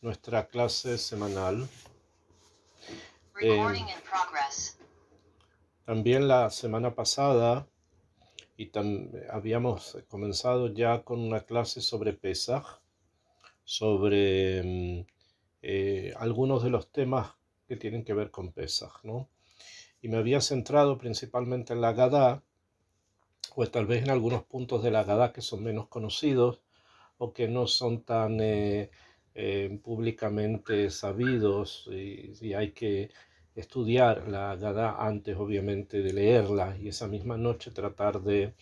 nuestra clase semanal. También la semana pasada habíamos comenzado ya con una clase sobre Pesaj, sobre algunos de los temas que tienen que ver con Pesaj, ¿no? Y me había centrado principalmente en la Agadá, o tal vez en algunos puntos de la Agadá que son menos conocidos o que no son tan públicamente sabidos, y hay que estudiar la Agadá antes, obviamente, de leerla, y esa misma noche tratar de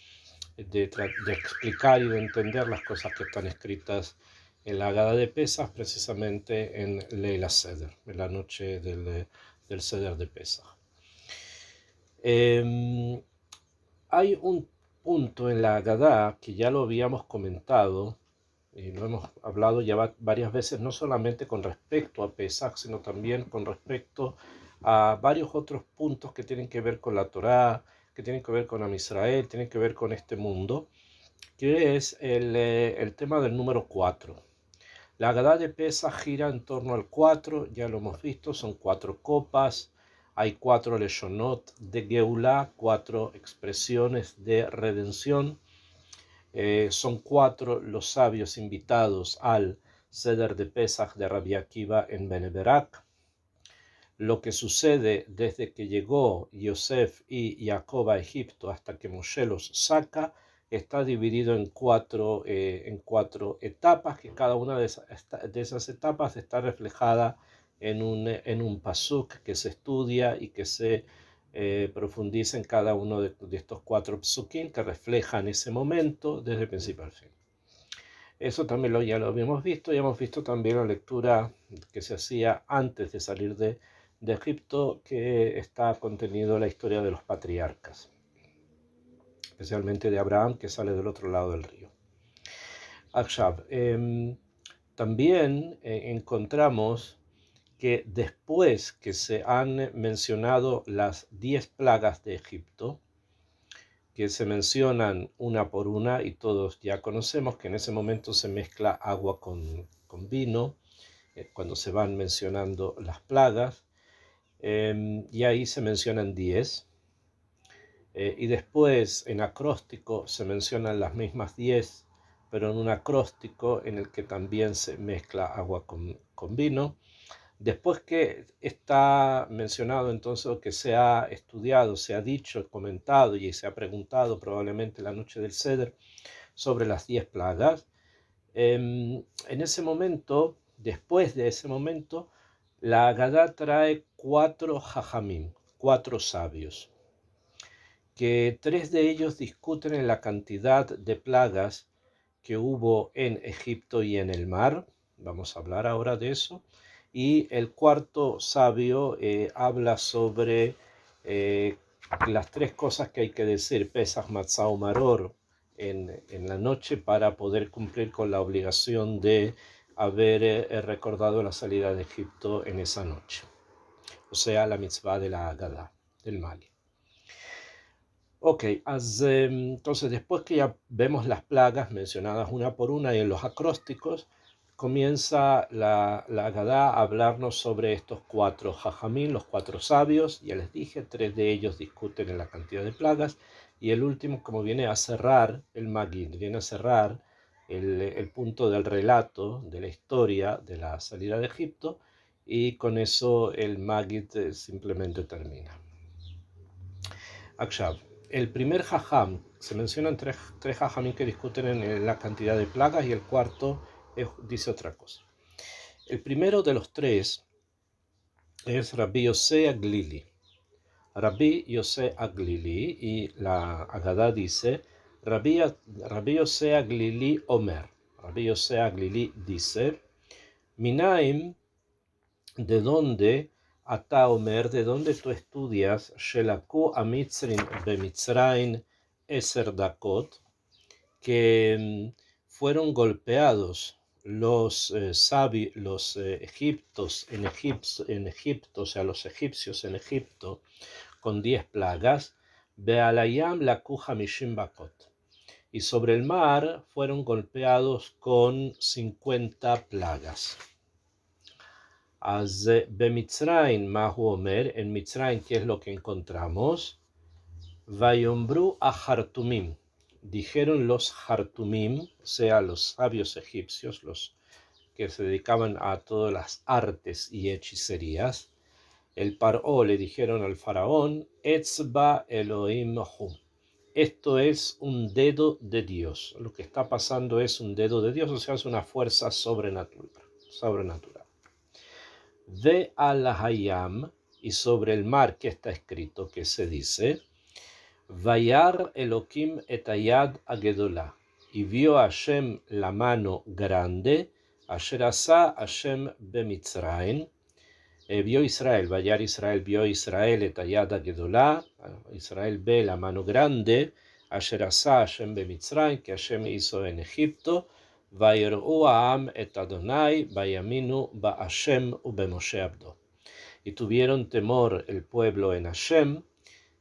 explicar y de entender las cosas que están escritas en la Agadá de Pesaj, precisamente en Leila Seder, en la noche del Seder de Pesaj. Hay un punto en la Agadá que ya lo habíamos comentado, y lo hemos hablado ya varias veces, no solamente con respecto a Pesaj, sino también con respecto a varios otros puntos que tienen que ver con la Torá, que tienen que ver con Am Israel, tienen que ver con este mundo, que es el tema del número 4. La Agadá de Pesaj gira en torno al 4, ya lo hemos visto, son 4 copas, hay 4 leshonot de Geulah, 4 expresiones de redención. Son 4 los sabios invitados al Seder de Pesaj de Rabbi Akiva en Bene Berak. Lo que sucede desde que llegó Yosef y Jacob a Egipto hasta que Moshe los saca está dividido en cuatro etapas, que cada una de esas etapas está reflejada en un pasuk que se estudia y que se profundiza en cada uno de estos 4 psukim que reflejan ese momento desde el principio al fin. Eso también ya lo habíamos visto, y hemos visto también la lectura que se hacía antes de salir de Egipto, que está contenido en la historia de los patriarcas, especialmente de Abraham, que sale del otro lado del río. Akshav, también encontramos que después que se han mencionado las 10 plagas de Egipto, que se mencionan una por una, y todos ya conocemos que en ese momento se mezcla agua con vino, cuando se van mencionando las plagas, y ahí se mencionan 10, y después en acróstico se mencionan las mismas 10, pero en un acróstico en el que también se mezcla agua con vino. Después que está mencionado entonces, o que se ha estudiado, se ha dicho, comentado y se ha preguntado probablemente la noche del Seder sobre las 10 plagas, en ese momento, después de ese momento, la Agadá trae 4 jajamim, 4 sabios, que 3 de ellos discuten en la cantidad de plagas que hubo en Egipto y en el mar. Vamos a hablar ahora de eso. Y el cuarto sabio habla sobre las 3 cosas que hay que decir, Pesach, Matzah o Maror, en la noche, para poder cumplir con la obligación de haber recordado la salida de Egipto en esa noche. O sea, la mitzvah de la Agadá, del Mali. Ok, entonces después que ya vemos las plagas mencionadas una por una y en los acrósticos, comienza la Agadá a hablarnos sobre estos 4 jajamín, los 4 sabios. Ya les dije, 3 de ellos discuten en la cantidad de plagas, y el último, como viene a cerrar el Magid, viene a cerrar el punto del relato, de la historia de la salida de Egipto, y con eso el Magid simplemente termina. Akshav, el primer jajam, se mencionan tres jajamín que discuten en la cantidad de plagas, y el cuarto dice otra cosa. El primero de los 3 es Rabbi Yosei Aglili. Rabbi Yosei Aglili, y la Agadá dice, Rabbi Yosei Aglili Omer. Rabbi Yosei Aglili dice, Minaim, ¿de dónde? Ata Omer, ¿de dónde tú estudias? Shelaku Amitzrin Bemitzrain Eser Dakot, que fueron golpeados los egiptos en Egipto, o sea, los egipcios en Egipto, con 10 plagas. Bealayam laku hamishim bakot, y sobre el mar fueron golpeados con 50 plagas. Bemitzraim Mahu Omer, en Mitzrayim, ¿qué es lo que encontramos? Vayombru a Hartumim, dijeron los Hartumim, o sea, los sabios egipcios, los que se dedicaban a todas las artes y hechicerías. El Paró le dijeron al faraón, Etzba Elohim Hu. Esto es un dedo de Dios. Lo que está pasando es un dedo de Dios, o sea, es una fuerza sobrenatural. Ve al Hayam, y sobre el mar, que está escrito, que se dice, Vayar Elohim etayad agedolá, y vio a Hashem la mano grande, asher asa Hashem bemitzraim, vio Israel, Vayar Israel, vio Israel etayad agedolá, Israel ve la mano grande, asher asa Hashem bemitzraim, que Hashem hizo en Egipto, Vayer'u ha'am et Adonai, vayaminu ba Hashem ubemoshe abdo. Y tuvieron temor el pueblo en Hashem,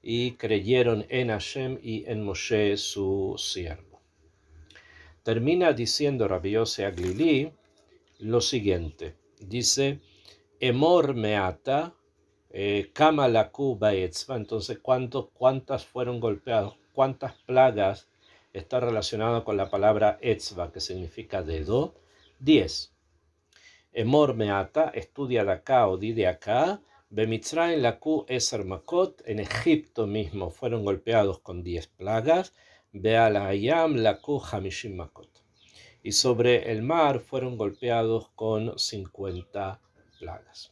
y creyeron en Hashem y en Moshe su siervo. Termina diciendo Rabbi Yossi Aglili lo siguiente, dice, Emor meata, kama laku baetzva, entonces ¿cuántas fueron golpeados? ¿Cuántas plagas está relacionado con la palabra etzva, que significa dedo? 10. Emor meata, estudia de acá o di de acá, Bemitzraim laku eser makot, en Egipto mismo fueron golpeados con 10 plagas, Beal hayam laku hamishim makot, y sobre el mar fueron golpeados con 50 plagas.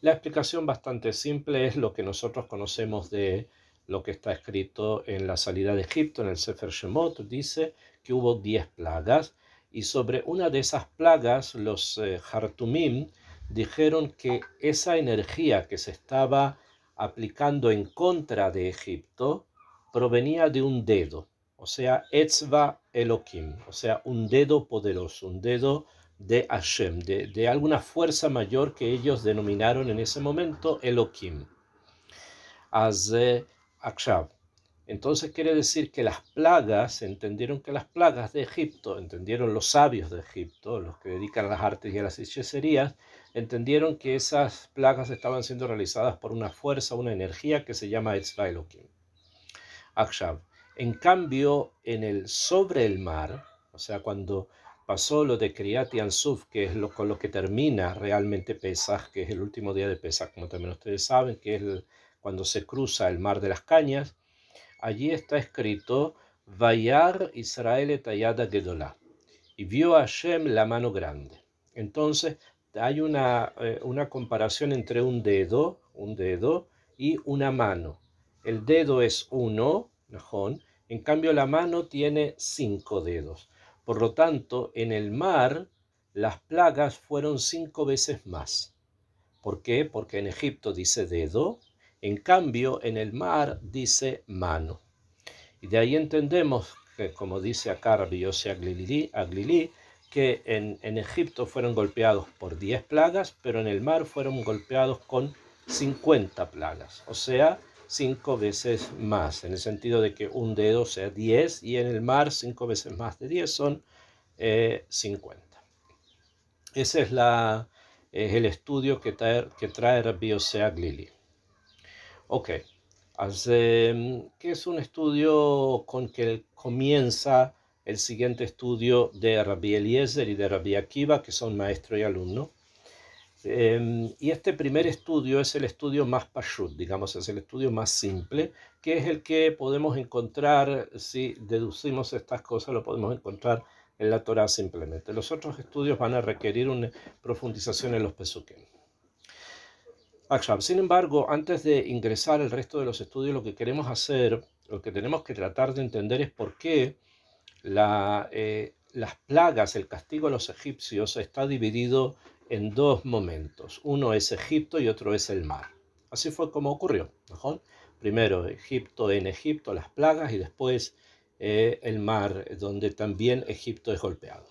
La explicación bastante simple es lo que nosotros conocemos de lo que está escrito en la salida de Egipto, en el Sefer Shemot, dice que hubo 10 plagas, y sobre una de esas plagas los Hartumim dijeron que esa energía que se estaba aplicando en contra de Egipto provenía de un dedo, o sea, Etzva Elohim, o sea, un dedo poderoso, un dedo de Hashem, de alguna fuerza mayor que ellos denominaron en ese momento Elohim. Akshav. Entonces quiere decir que las plagas, entendieron que las plagas de Egipto, entendieron los sabios de Egipto, los que dedican a las artes y a las hechicerías, entendieron que esas plagas estaban siendo realizadas por una fuerza, una energía que se llama Etzva Elohim. Akshav. En cambio, sobre el mar, o sea, cuando pasó lo de Kriyat Yansuf, que es con lo que termina realmente Pesaj, que es el último día de Pesaj, como también ustedes saben, que es cuando se cruza el mar de las cañas, allí está escrito, Vayar Israel etayada gedolá, y vio a Hashem la mano grande. Entonces, hay una comparación entre un dedo y una mano. El dedo es uno, najón, en cambio la mano tiene 5 dedos. Por lo tanto, en el mar las plagas fueron 5 veces más. ¿Por qué? Porque en Egipto dice dedo, en cambio en el mar dice mano. Y de ahí entendemos que, como dice acá Rabbi Yossi Aglili, que en Egipto fueron golpeados por 10 plagas, pero en el mar fueron golpeados con 50 plagas, o sea, 5 veces más, en el sentido de que un dedo sea 10 y en el mar 5 veces más de 10 son 50. Ese es el estudio que trae Rabbi Yossi Aglili. Ok. Que es un estudio con que comienza el siguiente estudio de Rabbi Eliezer y de Rabbi Akiva, que son maestro y alumno. Y este primer estudio es el estudio más pashut, digamos, es el estudio más simple, que es el que podemos encontrar, si deducimos estas cosas, lo podemos encontrar en la Torah simplemente. Los otros estudios van a requerir una profundización en los pesukim. Sin embargo, antes de ingresar al resto de los estudios, lo que queremos hacer, lo que tenemos que tratar de entender es por qué las plagas, el castigo a los egipcios está dividido en 2 momentos. Uno es Egipto y otro es el mar. Así fue como ocurrió, ¿no? Primero en Egipto las plagas y después el mar, donde también Egipto es golpeado.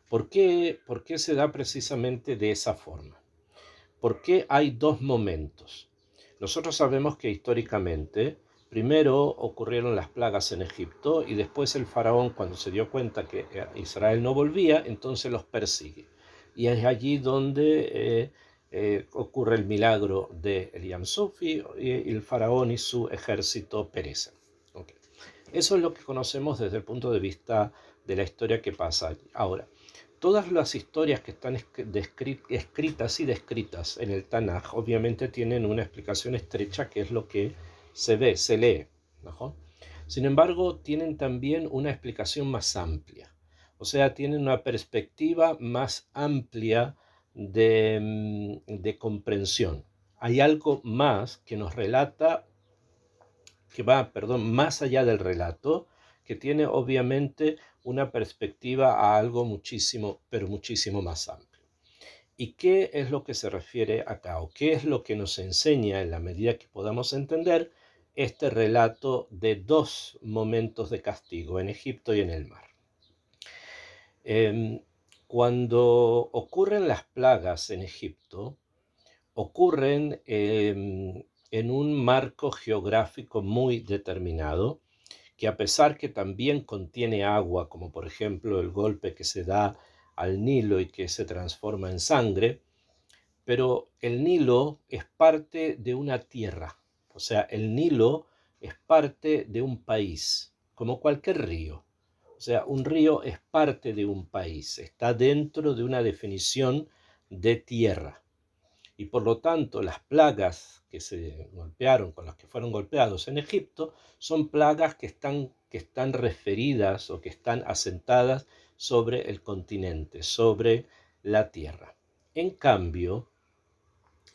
¿Por qué se da precisamente de esa forma? ¿Por qué hay 2 momentos? Nosotros sabemos que históricamente primero ocurrieron las plagas en Egipto y después el faraón, cuando se dio cuenta que Israel no volvía, entonces los persigue. y es allí donde ocurre el milagro de Yam Suf y el faraón y su ejército perecen. Okay. Eso es lo que conocemos desde el punto de vista de la historia que pasa allí. Ahora, todas las historias que están escritas y descritas en el Tanaj obviamente tienen una explicación estrecha que es lo que se ve, se lee, ¿no? Sin embargo, tienen también una explicación más amplia. O sea, tienen una perspectiva más amplia de comprensión. Hay algo más que nos relata, que va, perdón, más allá del relato, que tiene obviamente una perspectiva a algo muchísimo, pero muchísimo más amplio. ¿Y qué es lo que se refiere acá? ¿O qué es lo que nos enseña en la medida que podamos entender este relato de dos momentos de castigo, en Egipto y en el mar? Cuando ocurren las plagas en Egipto, ocurren en un marco geográfico muy determinado, que a pesar que también contiene agua, como por ejemplo el golpe que se da al Nilo y que se transforma en sangre, pero el Nilo es parte de una tierra, o sea, el Nilo es parte de un país, como cualquier río. O sea, un río es parte de un país, está dentro de una definición de tierra. Y por lo tanto, las plagas que se golpearon, con las que fueron golpeados en Egipto, son plagas que están referidas o que están asentadas sobre el continente, sobre la tierra. En cambio,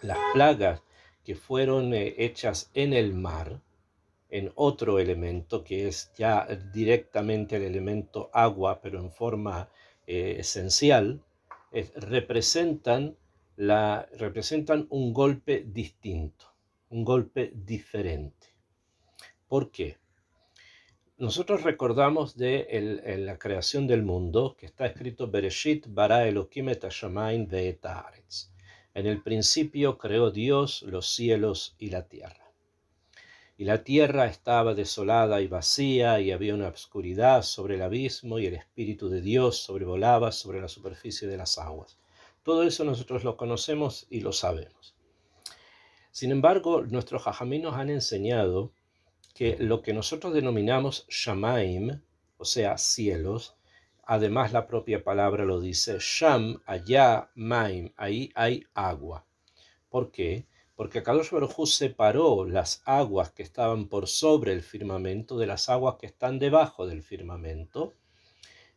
las plagas que fueron hechas en el mar, en otro elemento que es ya directamente el elemento agua, pero en forma esencial, representan, representan un golpe distinto, un golpe diferente. ¿Por qué? Nosotros recordamos de la creación del mundo, que está escrito Bereshit bara Elohim et hashamayim ve'et haaretz. En el principio creó Dios los cielos y la tierra. Y la tierra estaba desolada y vacía, y había una oscuridad sobre el abismo, y el Espíritu de Dios sobrevolaba sobre la superficie de las aguas. Todo eso nosotros lo conocemos y lo sabemos. Sin embargo, nuestros jajamim nos han enseñado que lo que nosotros denominamos Shamaim, o sea, cielos, además la propia palabra lo dice, Sham, allá, Maim, ahí hay agua. ¿Por qué? Porque Kadosh Baruj Hu separó las aguas que estaban por sobre el firmamento de las aguas que están debajo del firmamento,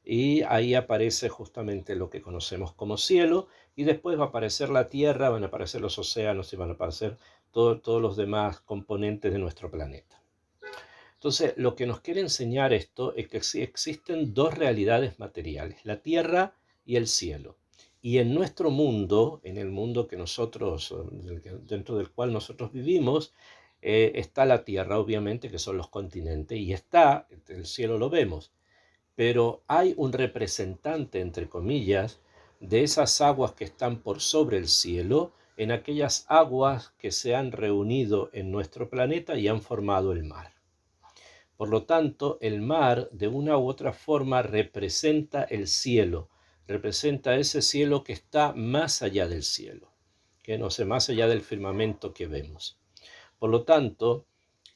y ahí aparece justamente lo que conocemos como cielo, y después va a aparecer la tierra, van a aparecer los océanos y van a aparecer todos los demás componentes de nuestro planeta. Entonces, lo que nos quiere enseñar esto es que existen dos realidades materiales, la tierra y el cielo. Y en nuestro mundo, en el mundo que nosotros, dentro del cual nosotros vivimos, está la tierra, obviamente, que son los continentes, y está, el cielo lo vemos, pero hay un representante, entre comillas, de esas aguas que están por sobre el cielo, en aquellas aguas que se han reunido en nuestro planeta y han formado el mar. Por lo tanto, el mar de una u otra forma representa el cielo, representa ese cielo que está más allá del cielo, que no sé, más allá del firmamento que vemos. Por lo tanto,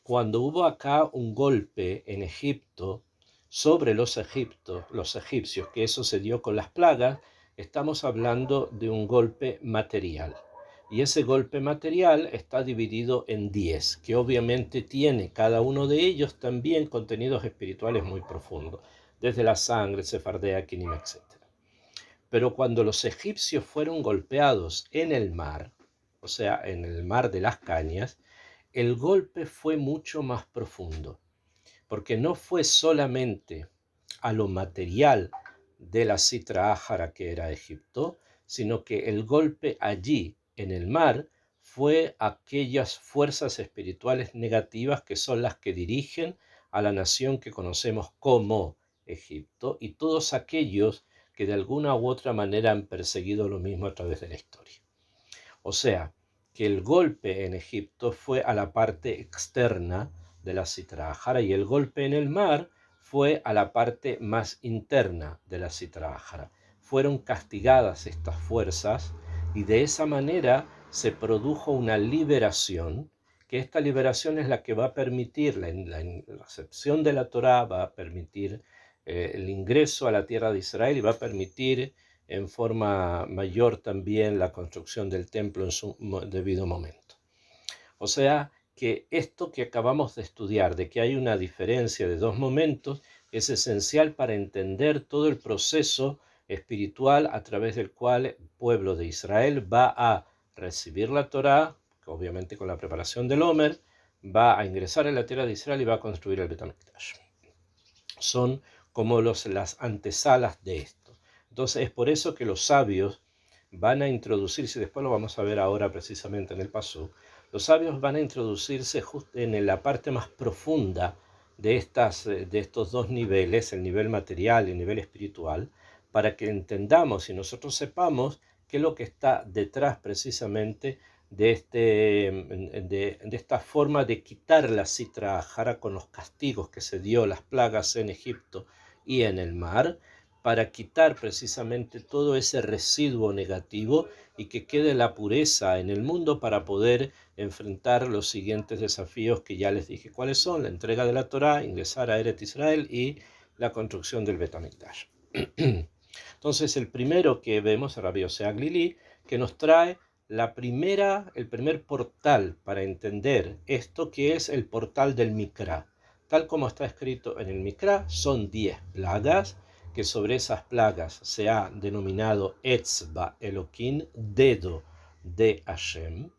cuando hubo acá un golpe en Egipto sobre los egipcios, que eso se dio con las plagas, estamos hablando de un golpe material. Y ese golpe material está dividido en 10, que obviamente tiene cada uno de ellos también contenidos espirituales muy profundos, desde la sangre, sefardea, kinim, etc. Pero cuando los egipcios fueron golpeados en el mar, o sea, en el mar de las Cañas, el golpe fue mucho más profundo, porque no fue solamente a lo material de la Sitra Ájara que era Egipto, sino que el golpe allí en el mar fue aquellas fuerzas espirituales negativas que son las que dirigen a la nación que conocemos como Egipto y todos aquellos que de alguna u otra manera han perseguido lo mismo a través de la historia. O sea, que el golpe en Egipto fue a la parte externa de la Sitra Ájara y el golpe en el mar fue a la parte más interna de la Sitra Ájara. fueron castigadas estas fuerzas y de esa manera se produjo una liberación, que esta liberación es la que va a permitir la acepción de la Torá, va a permitir el ingreso a la tierra de Israel y va a permitir en forma mayor también la construcción del templo en su debido momento. O sea que esto que acabamos de estudiar, de que hay una diferencia de dos momentos, es esencial para entender todo el proceso espiritual a través del cual el pueblo de Israel va a recibir la Torá, obviamente con la preparación del Omer, va a ingresar en la tierra de Israel y va a construir el Bet HaMikdash. Son como las antesalas de esto. Entonces es por eso que los sabios van a introducirse, después lo vamos a ver ahora precisamente en el Pasuk, los sabios van a introducirse justo en la parte más profunda de estos dos niveles, el nivel material y el nivel espiritual, para que entendamos y nosotros sepamos qué es lo que está detrás precisamente de esta forma de quitar la citra jara con los castigos que se dio, las plagas en Egipto y en el mar, para quitar precisamente todo ese residuo negativo y que quede la pureza en el mundo para poder enfrentar los siguientes desafíos que ya les dije cuáles son: la entrega de la Torá, ingresar a Eretz Israel y la construcción del Bet HaMikdash. Entonces el primero que vemos, Rabbi Yosef Aglili, que nos trae el primer portal para entender esto, que es el portal del Mikra. Tal como está escrito en el Mikra, son 10 plagas, que sobre esas plagas se ha denominado Etzba Elokin, dedo de Hashem,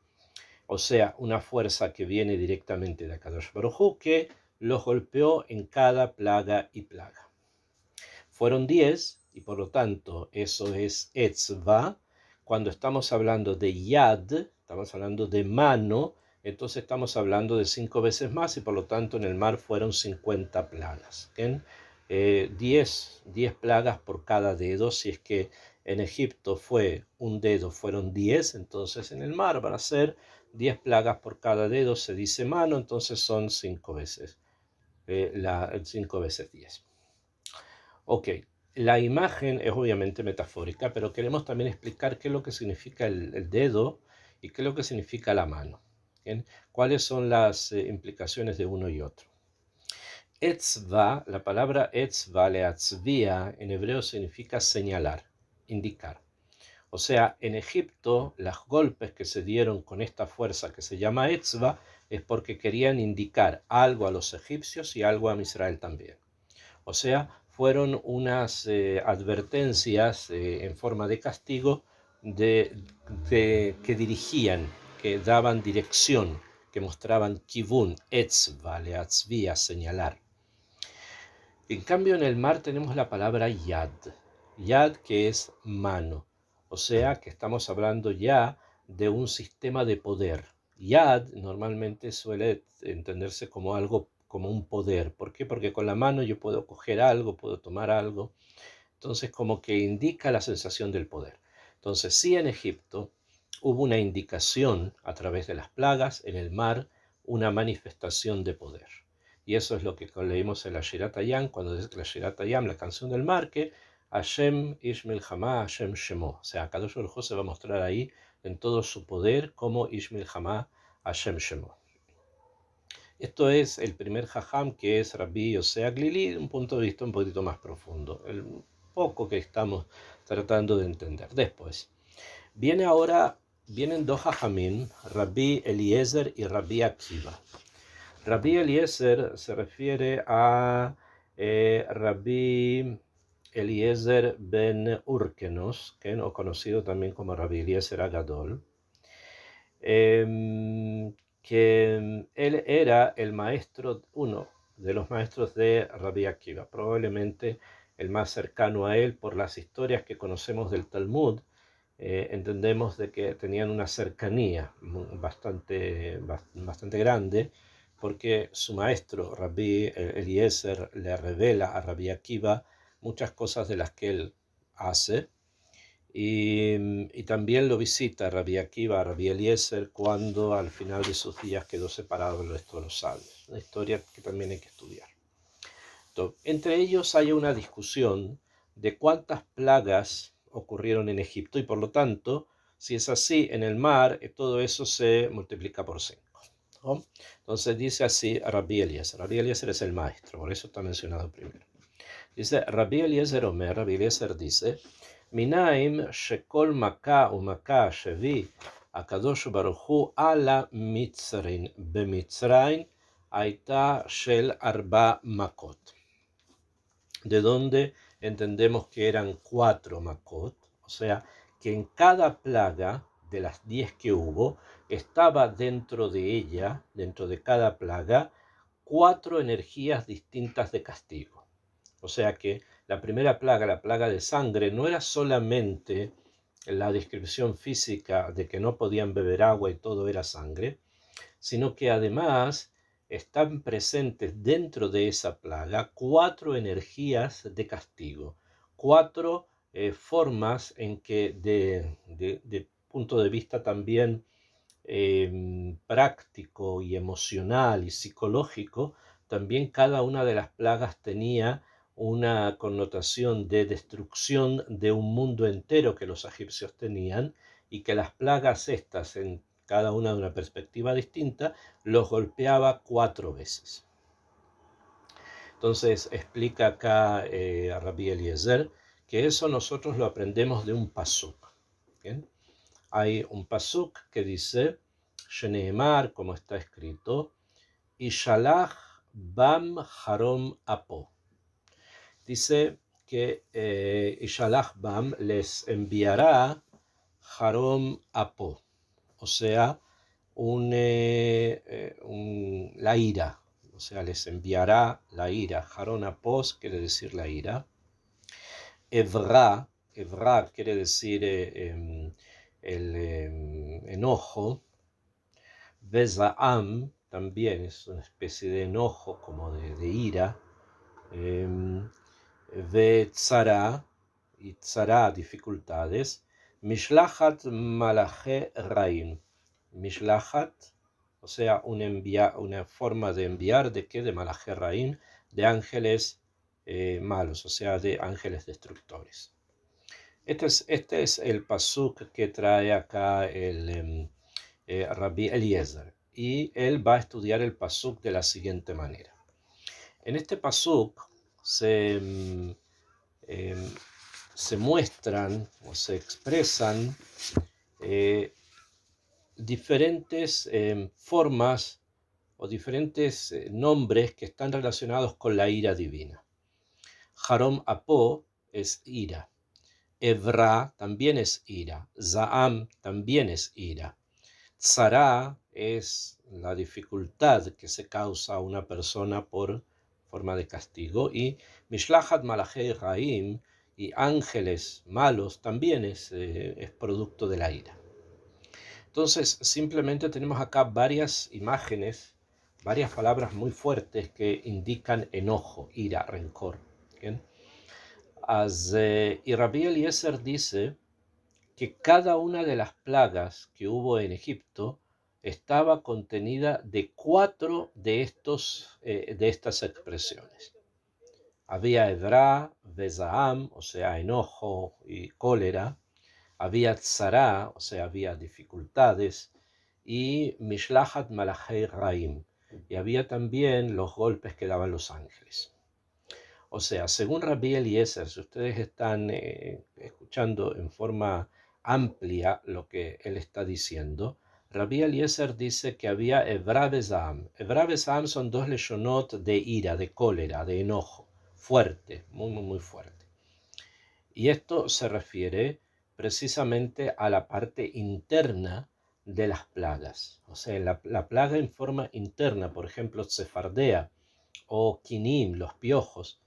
o sea, una fuerza que viene directamente de Akadosh Baruj Hu, que los golpeó en cada plaga y plaga. Fueron 10, y por lo tanto eso es Etzba. Cuando estamos hablando de Yad, estamos hablando de mano, entonces estamos hablando de 5 veces más, y por lo tanto en el mar fueron 50 plagas. 10 plagas por cada dedo. Si es que en Egipto fue un dedo, fueron 10, entonces en el mar van a ser 10 plagas por cada dedo. Se dice mano, entonces son 5 veces. 5 veces 10. Ok, la imagen es obviamente metafórica, pero queremos también explicar qué es lo que significa el dedo y qué es lo que significa la mano. ¿Bien? ¿Cuáles son las implicaciones de uno y otro? Etzva, la palabra etzva, leatzvia, en hebreo significa señalar, indicar. O sea, en Egipto, los golpes que se dieron con esta fuerza que se llama etzva es porque querían indicar algo a los egipcios y algo a Israel también. O sea, fueron unas advertencias en forma de castigo que dirigían, que daban dirección, que mostraban kivun, etzva, leatzvia, señalar. En cambio, en el mar tenemos la palabra yad, yad que es mano, o sea que estamos hablando ya de un sistema de poder. Yad normalmente suele entenderse como algo, como un poder. ¿Por qué? Porque con la mano yo puedo coger algo, puedo tomar algo. Entonces como que indica la sensación del poder. Entonces sí, en Egipto hubo una indicación a través de las plagas, en el mar una manifestación de poder. Y eso es lo que leímos en la Shirat Hayam, cuando dice que la Shirat Hayam, la canción del mar, que Hashem Ish Milchama, Hashem Shemo. O sea, Kadosh Baruj Hu se va a mostrar ahí en todo su poder como Ish Milchama, Hashem Shemo. Esto es el primer jajam, que es Rabbi Yosef Aglili, de un punto de vista un poquito más profundo, el poco que estamos tratando de entender. Después, vienen dos jajamim, Rabbi Eliezer y Rabbi Akiva. Rabbi Eliezer se refiere a Rabbi Eliezer ben Urkenos, o conocido también como Rabbi Eliezer Agadol, que él era el maestro, uno de los maestros de Rabbi Akiva, probablemente el más cercano a él por las historias que conocemos del Talmud. Entendemos de que tenían una cercanía bastante grande, porque su maestro, Rabbi Eliezer, le revela a Rabbi Akiva muchas cosas de las que él hace, y también lo visita Rabbi Akiva, Rabbi Eliezer, cuando al final de sus días quedó separado del resto de los sabios. Una historia que también hay que estudiar. Entonces, entre ellos hay una discusión de cuántas plagas ocurrieron en Egipto y por lo tanto, si es así en el mar, todo eso se multiplica por 5. ¿No? Entonces dice así Rabbi Eliezer. Rabbi Eliezer es el maestro, por eso está mencionado primero. Dice Rabbi Eliezer Omer, Rabbi Eliezer dice, Minaim shekol maka umaka shevi akadosh baruchu ala mitzrin bemitzrain aita shel arba makot. De donde entendemos que eran 4 makot, o sea, que en cada plaga de las 10 que hubo, estaba dentro de ella, dentro de cada plaga, 4 energías distintas de castigo. O sea que la primera plaga, la plaga de sangre, no era solamente la descripción física de que no podían beber agua y todo era sangre, sino que además están presentes dentro de esa plaga 4 energías de castigo, 4 formas en que de punto de vista también práctico y emocional y psicológico, también cada una de las plagas tenía una connotación de destrucción de un mundo entero que los egipcios tenían y que las plagas estas, en cada una de una perspectiva distinta, los golpeaba 4 veces. Entonces explica acá a Rabbi Eliezer que eso nosotros lo aprendemos de un pasuk. ¿Bien? Hay un pasuk que dice, Sheneemar, como está escrito, Ishalach bam harom apo. Dice que Ishalach bam les enviará harom apo, o sea, la ira, o sea, les enviará la ira. Haron apos quiere decir la ira. Evra quiere decir el enojo. Vezaam también es una especie de enojo, como de ira. Vetzara, y tzara, dificultades. Mishlachat malache raim. Mishlachat, o sea, una forma de enviar de qué, de malache raim, de ángeles malos, o sea, de ángeles destructores. Este es el pasuk que trae acá el Rabbi Eliezer, y él va a estudiar el pasuk de la siguiente manera. En este pasuk se muestran o se expresan diferentes formas o diferentes nombres que están relacionados con la ira divina. Harom Apo es ira. Evra también es ira. Zaam también es ira. Tzara es la dificultad que se causa a una persona por forma de castigo. Y Mishlachat Malachei Raim y ángeles malos también es producto de la ira. Entonces, simplemente tenemos acá varias imágenes, varias palabras muy fuertes que indican enojo, ira, rencor. ¿Bien? Y Rabbi Eliezer dice que cada una de las plagas que hubo en Egipto estaba contenida de 4 de estas expresiones. Había Evra, Vezaam, o sea, enojo y cólera. Había Tzara, o sea, había dificultades. Y Mishlachat Malachei Raim. Y había también los golpes que daban los ángeles. O sea, según Rabbi Eliezer, si ustedes están escuchando en forma amplia lo que él está diciendo, Rabbi Eliezer dice que había Evra Vezaam. Evra Vezaam son 2 leshonot de ira, de cólera, de enojo, fuerte, muy, muy, muy fuerte. Y esto se refiere precisamente a la parte interna de las plagas. O sea, la plaga en forma interna, por ejemplo, Tsefardea o Kinim, los piojos,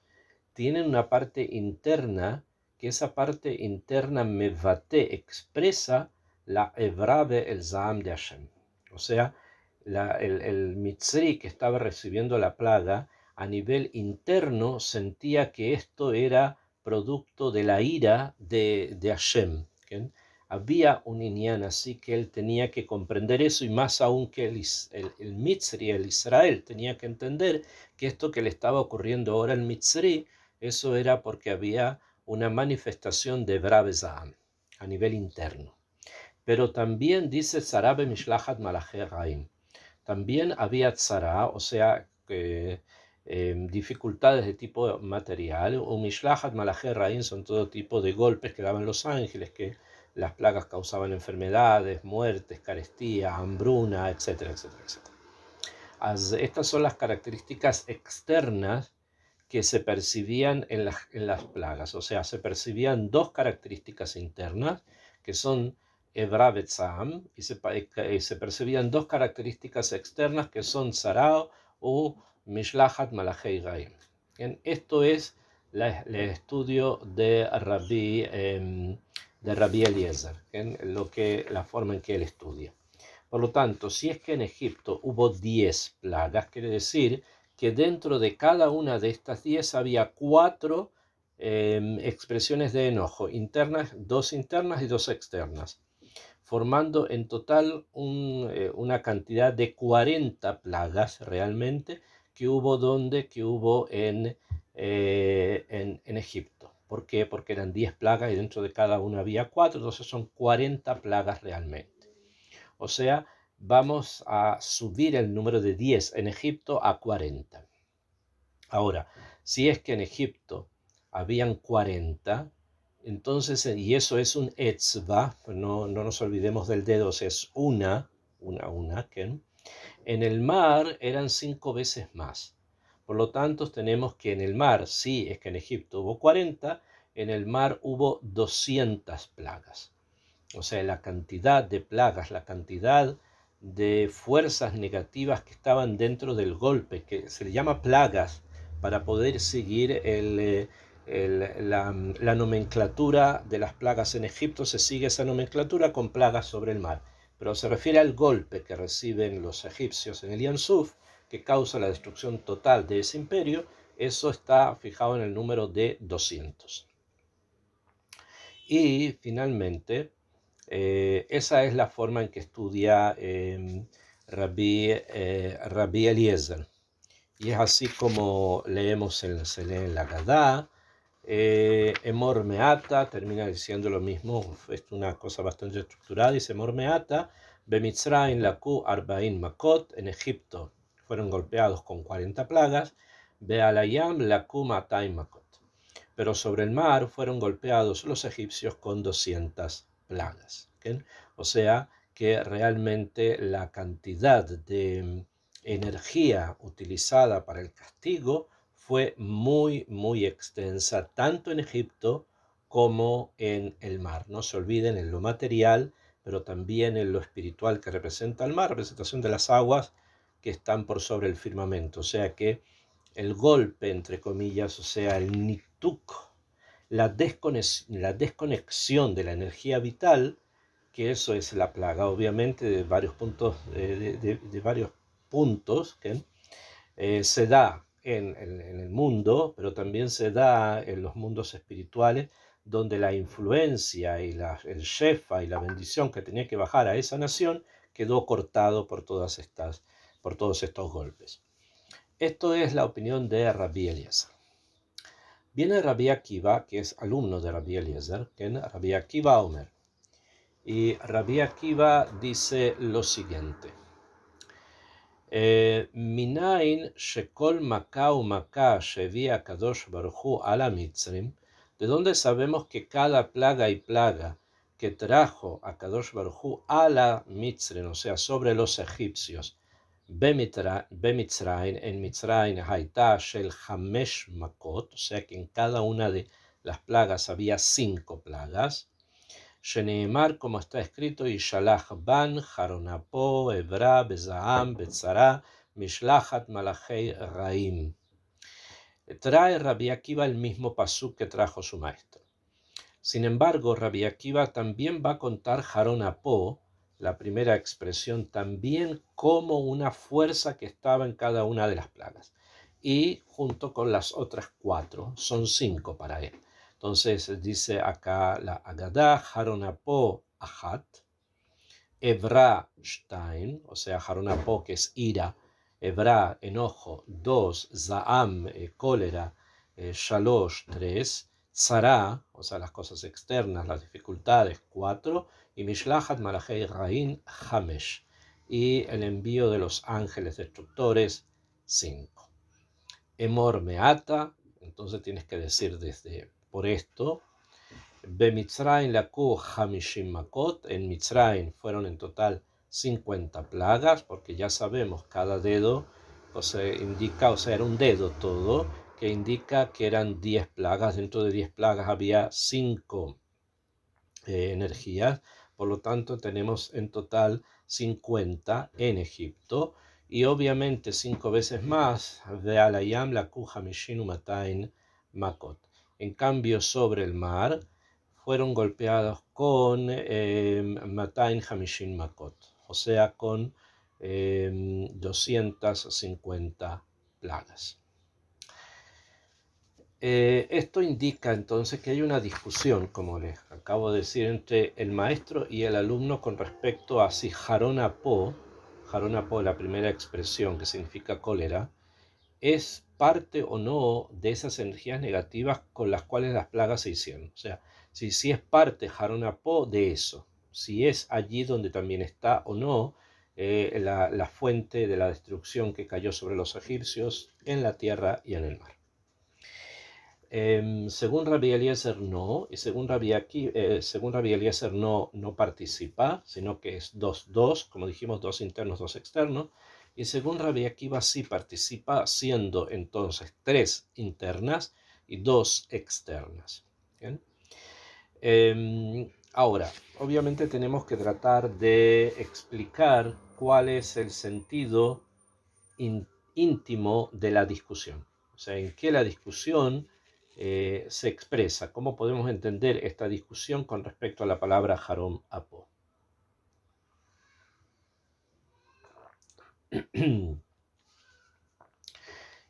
tienen una parte interna, que esa parte interna mevate, expresa la Evrave el Zaam de Hashem. O sea, el Mitzri que estaba recibiendo la plaga, a nivel interno sentía que esto era producto de la ira de Hashem. ¿Okay? Había un inyan así que él tenía que comprender eso, y más aún que el Mitzri, el Israel, tenía que entender que esto que le estaba ocurriendo ahora al Mitzri, eso era porque había una manifestación de Evra Za'am a nivel interno. Pero también dice Tzara Mishlachat Malachei Raim. También había tzara, o sea, dificultades de tipo material. Un Mishlachat Malachei Raim son todo tipo de golpes que daban los ángeles, que las plagas causaban enfermedades, muertes, carestía, hambruna, etcétera, etcétera, etcétera. Estas son las características externas que se percibían en las plagas, o sea, se percibían dos características internas, que son Evra Betzam, y se percibían dos características externas, que son Sarao o Mishlachat Malachei Raim. Esto es el estudio de Rabbi Eliezer, la forma en que él estudia. Por lo tanto, si es que en Egipto hubo 10 plagas, quiere decir que dentro de cada una de estas 10 había 4 expresiones de enojo, internas, 2 internas y 2 externas, formando en total una cantidad de 40 plagas realmente que hubo en Egipto. ¿Por qué? Porque eran 10 plagas y dentro de cada una había 4, entonces son 40 plagas realmente. O sea, vamos a subir el número de 10 en Egipto a 40. Ahora, si es que en Egipto habían 40, entonces, y eso es un etzva, no nos olvidemos del dedo, es una, ¿qué? En el mar eran 5 veces más. Por lo tanto, tenemos que en el mar, si es que en Egipto hubo 40, en el mar hubo 200 plagas. O sea, la cantidad de plagas, la cantidad de fuerzas negativas que estaban dentro del golpe, que se le llama plagas, para poder seguir la nomenclatura de las plagas en Egipto. Se sigue esa nomenclatura con plagas sobre el mar, pero se refiere al golpe que reciben los egipcios en el Yam Suf, que causa la destrucción total de ese imperio. Eso está fijado en el número de 200. Y finalmente, esa es la forma en que estudia Rabbi Eliezer. Y es así como se lee en la Gadá. Emor Meata termina diciendo lo mismo, es una cosa bastante estructurada. Dice Emor Meata, Bemitzraim laku arba'in makot, en Egipto fueron golpeados con 40 plagas, Bealayam laku mataim makot. Pero sobre el mar fueron golpeados los egipcios con 200 plagas. ¿Okay? O sea que realmente la cantidad de energía utilizada para el castigo fue muy, muy extensa, tanto en Egipto como en el mar. No se olviden en lo material, pero también en lo espiritual que representa el mar, representación de las aguas que están por sobre el firmamento. O sea que el golpe, entre comillas, o sea, el nituk, la desconexión de la energía vital, que eso es la plaga, obviamente, de varios puntos, que se da en el mundo, pero también se da en los mundos espirituales, donde la influencia y el shefa y la bendición que tenía que bajar a esa nación quedó cortado por todos estos golpes. Esto es la opinión de Rabbi Eliezer. Viene Rabbi Akiva, que es alumno de Rabbi Eliezer, que es Rabbi Akiva Omer. Y Rabbi Akiva dice lo siguiente. Minain shekol maka u maka shevia kadosh baruchu ala mitzrim, de donde sabemos que cada plaga y plaga que trajo a Kadosh Baruchu a la Mitzrim, o sea, sobre los egipcios, Bemitzraim, en Mitzraim, Haitá, Shel Hamesh Makot, o sea que en cada una de las plagas había 5 plagas. Sheneemar, como está escrito, Yishalach Ban, Jaronapo, Evra, Bezaam, Betzara, Mishlachat Malachei Raim. Trae Rabbi Akiva el mismo pasuk que trajo su maestro. Sin embargo, Rabbi Akiva también va a contar Jaronapo, la primera expresión, también como una fuerza que estaba en cada una de las plagas. Y junto con las otras 4, son 5 para él. Entonces dice acá la Agadá, Jaronapo Ahat, Evra Shtain, o sea, Jaronapo que es ira, Evra enojo, 2, Zaam cólera, Shalosh 3, Sará, o sea, las cosas externas, las dificultades, 4, y Mishlachat Malachei Rain, Hamesh, y el envío de los ángeles destructores, 5. Emor Meata, entonces tienes que decir desde por esto, Bemitzraim laku Hamishim Makot, en Mitzraim fueron en total 50 plagas, porque ya sabemos, cada dedo, o sea, indica, o sea, era un dedo todo, que indica que eran 10 plagas. Dentro de 10 plagas había 5 energías, por lo tanto tenemos en total 50 en Egipto, y obviamente 5 veces más, Ve'alayam laku Hamishim Umatain Makot. En cambio, sobre el mar, fueron golpeados con Matain Hamishin Makot, o sea, con 250 plagas. Esto indica entonces que hay una discusión, como les acabo de decir, entre el maestro y el alumno con respecto a si Harón Apó, la primera expresión que significa cólera, es parte o no de esas energías negativas con las cuales las plagas se hicieron. O sea, si es parte Harón Apó de eso, si es allí donde también está o no la fuente de la destrucción que cayó sobre los egipcios en la tierra y en el mar. Según Rabbi Eliezer no, y según Rabbi Eliezer no participa, sino que es 2-2, como dijimos, 2 internos, 2 externos, y según Rabbi Akiva sí participa, siendo entonces 3 internas y 2 externas. ¿Bien? Ahora, obviamente tenemos que tratar de explicar cuál es el sentido íntimo de la discusión. O sea, en qué la discusión se expresa. ¿Cómo podemos entender esta discusión con respecto a la palabra Harom Apo?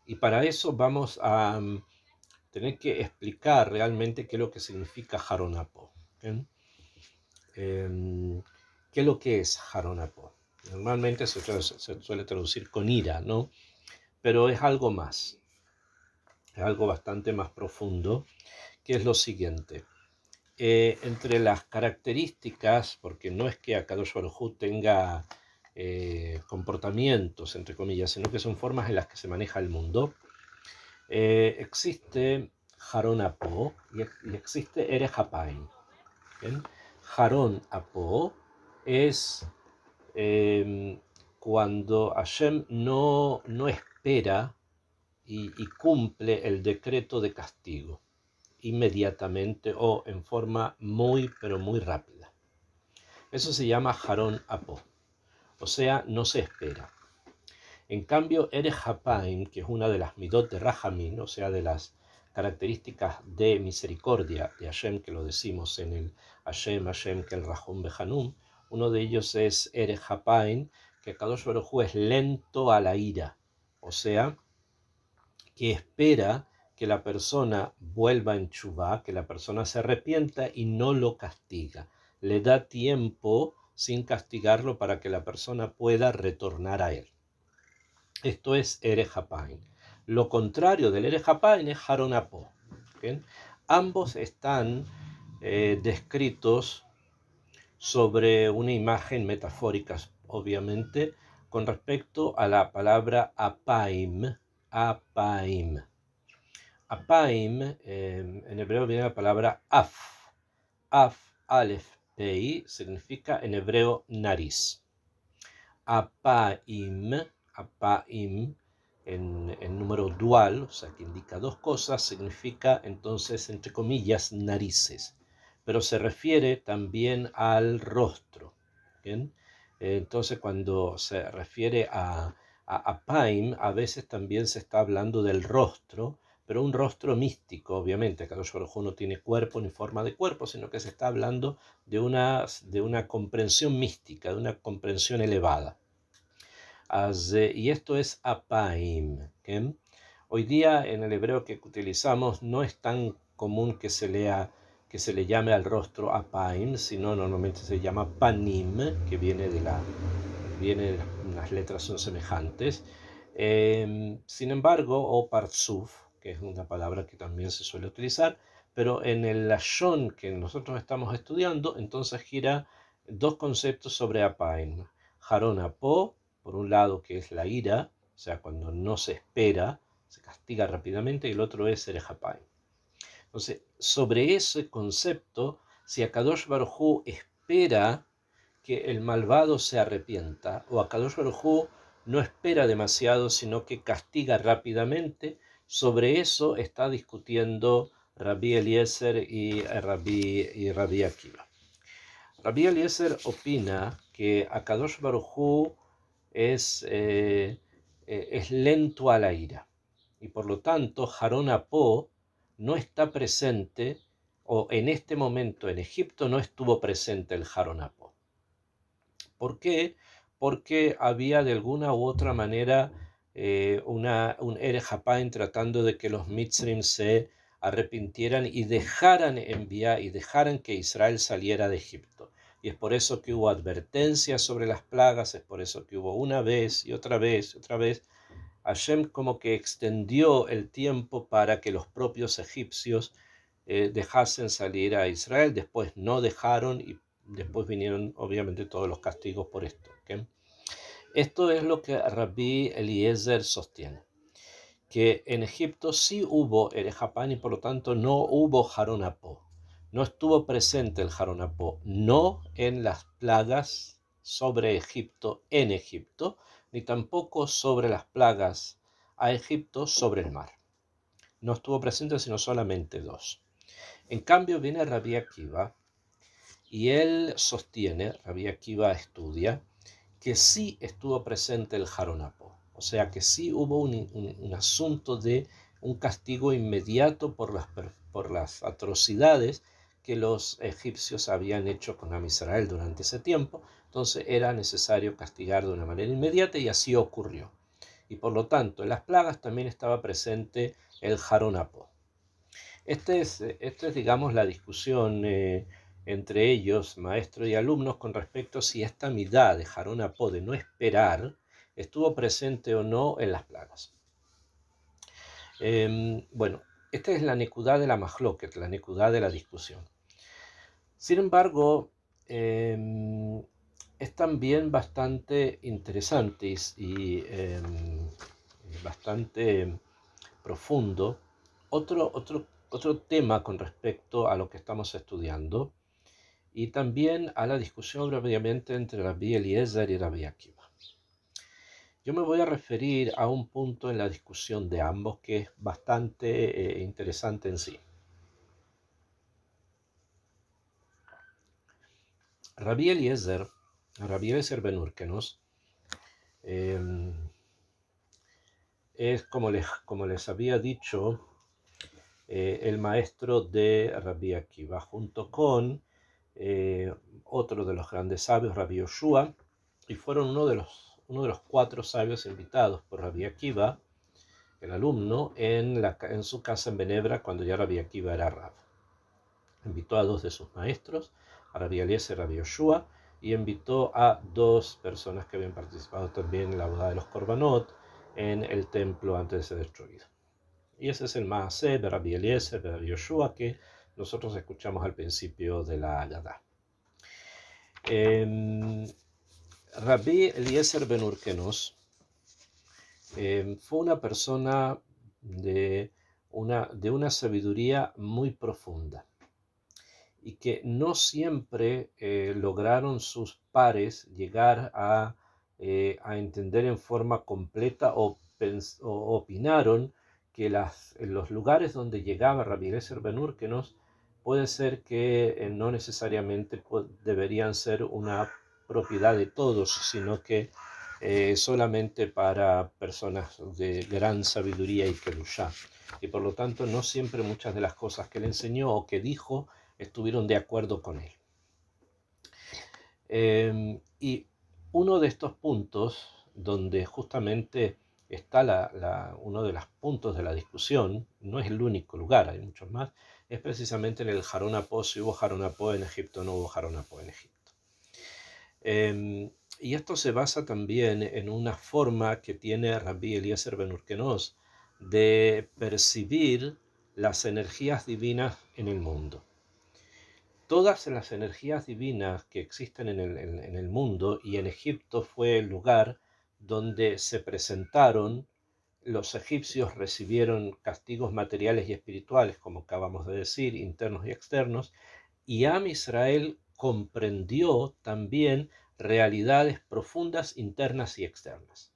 Y para eso vamos a tener que explicar realmente qué es lo que significa Harom Apo. ¿Qué es lo que es Harom Apo? Normalmente se suele traducir con ira, ¿no? Pero es algo más. Es algo bastante más profundo, que es lo siguiente. Entre las características, porque no es que Akadosh Baruj Hu tenga comportamientos, entre comillas, sino que son formas en las que se maneja el mundo, existe Harón Apo y existe Ere Hapaim. Harón Apo es cuando Hashem no espera y cumple el decreto de castigo inmediatamente o en forma muy pero muy rápida. Eso se llama Harón Apo, o sea, no se espera. En cambio, Ere Hapaim, que es una de las midot de Rahamim, o sea, de las características de misericordia de Hashem, que lo decimos en el Hashem, que el Rahum Behanum, uno de ellos es Ere Hapaim, que Kadosh Baruj Hu es lento a la ira, o sea, que espera que la persona vuelva en Teshuvá, que la persona se arrepienta y no lo castiga. Le da tiempo sin castigarlo para que la persona pueda retornar a él. Esto es Ere Hapaim. Lo contrario del Ere Hapaim es Harón Apo. Ambos están descritos sobre una imagen metafórica, obviamente, con respecto a la palabra Apaim. Apaim. Apaim, en hebreo viene la palabra Af. Af, Alef, Pei, significa en hebreo nariz. Apaim, en número dual, o sea que indica dos cosas, significa entonces, entre comillas, narices. Pero se refiere también al rostro. ¿Bien? Entonces, cuando se refiere a Apaim, a veces también se está hablando del rostro, pero un rostro místico, obviamente. Kadosh Baruj Hu no tiene cuerpo ni forma de cuerpo, sino que se está hablando de una comprensión mística, de una comprensión elevada. Y esto es Apaim. ¿Okay? Hoy día en el hebreo que utilizamos no es tan común que se le llame al rostro Apaim, sino normalmente se llama Panim, que viene de las letras son semejantes. Sin embargo, o Parzuf, que es una palabra que también se suele utilizar, Pero en el lashon que nosotros estamos estudiando, entonces gira dos conceptos sobre apaim. Harón apó, por un lado, que es la ira, o sea, cuando no se espera, se castiga rápidamente, y el otro es erech apaim. Entonces, sobre ese concepto, si Akadosh Baruj Hu espera que el malvado se arrepienta, o Akadosh Baruj Hu no espera demasiado, sino que castiga rápidamente, sobre eso está discutiendo Rabbi Eliezer y Rabbi Akiva. Rabbi Eliezer opina que Akadosh Baruj Hu es lento a la ira, y por lo tanto Harón Apó no está presente, o en este momento en Egipto no estuvo presente el Harón Apó. ¿Por qué? Porque había de alguna u otra manera un Erech Hapaim tratando de que los Mitzrim se arrepintieran y dejaran enviar y dejaran que Israel saliera de Egipto. Y es por eso que hubo advertencias sobre las plagas, es por eso que hubo una vez y otra vez y otra vez. Hashem como que extendió el tiempo para que los propios egipcios dejasen salir a Israel. Después no dejaron, y después vinieron obviamente todos los castigos por esto. ¿Okay? Esto es lo que Rabbi Eliezer sostiene, que en Egipto sí hubo Erech Hapaim y por lo tanto no hubo Harón Apó. No estuvo presente el Harón Apó, no en las plagas sobre Egipto en Egipto, ni tampoco sobre las plagas a Egipto sobre el mar. No estuvo presente sino solamente dos. En cambio viene Rabbi Akiva y él sostiene, Rabbi Akiva estudia, que sí estuvo presente el Harón Apó. O sea que sí hubo un asunto de un castigo inmediato por las atrocidades que los egipcios habían hecho con Am Israel durante ese tiempo. Entonces era necesario castigar de una manera inmediata y así ocurrió. Y por lo tanto en las plagas también estaba presente el Harón Apó. Esta es, digamos, la discusión entre ellos, maestro y alumnos, con respecto a si esta midá de Harón Apó de no esperar estuvo presente o no en las plagas. Bueno, esta es la nekudá de la mahloket, la nekudá de la discusión. Sin embargo, es también bastante interesante y bastante profundo otro tema con respecto a lo que estamos estudiando, y también a la discusión obviamente entre Rabbi Eliezer y Rabbi Akiva. Yo me voy a referir a un punto en la discusión de ambos que es bastante interesante en sí. Rabbi Eliezer Ben Urkenos, es como les había dicho, el maestro de Rabbi Akiva, junto con otro de los grandes sabios, Rabbi Yoshua, y fueron uno de los 4 sabios invitados por Rabbi Akiva, el alumno, en su casa en Benebra, cuando ya Rabbi Akiva era Rab. Invitó a 2 de sus maestros, a Rabbi Eliezer y Rabbi Yoshua, y invitó a 2 personas que habían participado también en la boda de los Korbanot en el templo antes de ser destruido. Y ese es el Maaseh de Rabbi Eliezer, de Rabbi Yoshua, que nosotros escuchamos al principio de la Haggadah. Rabbi Eliezer Ben Urkenos fue una persona de una sabiduría muy profunda, y que no siempre lograron sus pares llegar a entender en forma completa, o opinaron que en los lugares donde llegaba Rabbi Eliezer Ben Urkenos puede ser que no necesariamente deberían ser una propiedad de todos, sino que solamente para personas de gran sabiduría y kedushá. Y por lo tanto no siempre muchas de las cosas que él enseñó o que dijo estuvieron de acuerdo con él. Y uno de estos puntos, donde justamente está uno de los puntos de la discusión, no es el único lugar, hay muchos más, es precisamente en el Harón Apó, si hubo Harón Apó en Egipto o no hubo Harón Apó en Egipto. Y esto se basa también en una forma que tiene Rabbi Eliezer Ben Urkenos de percibir las energías divinas en el mundo. Todas las energías divinas que existen en el mundo, y en Egipto fue el lugar donde se presentaron, los egipcios recibieron castigos materiales y espirituales, como acabamos de decir, internos y externos, y Am Israel comprendió también realidades profundas internas y externas.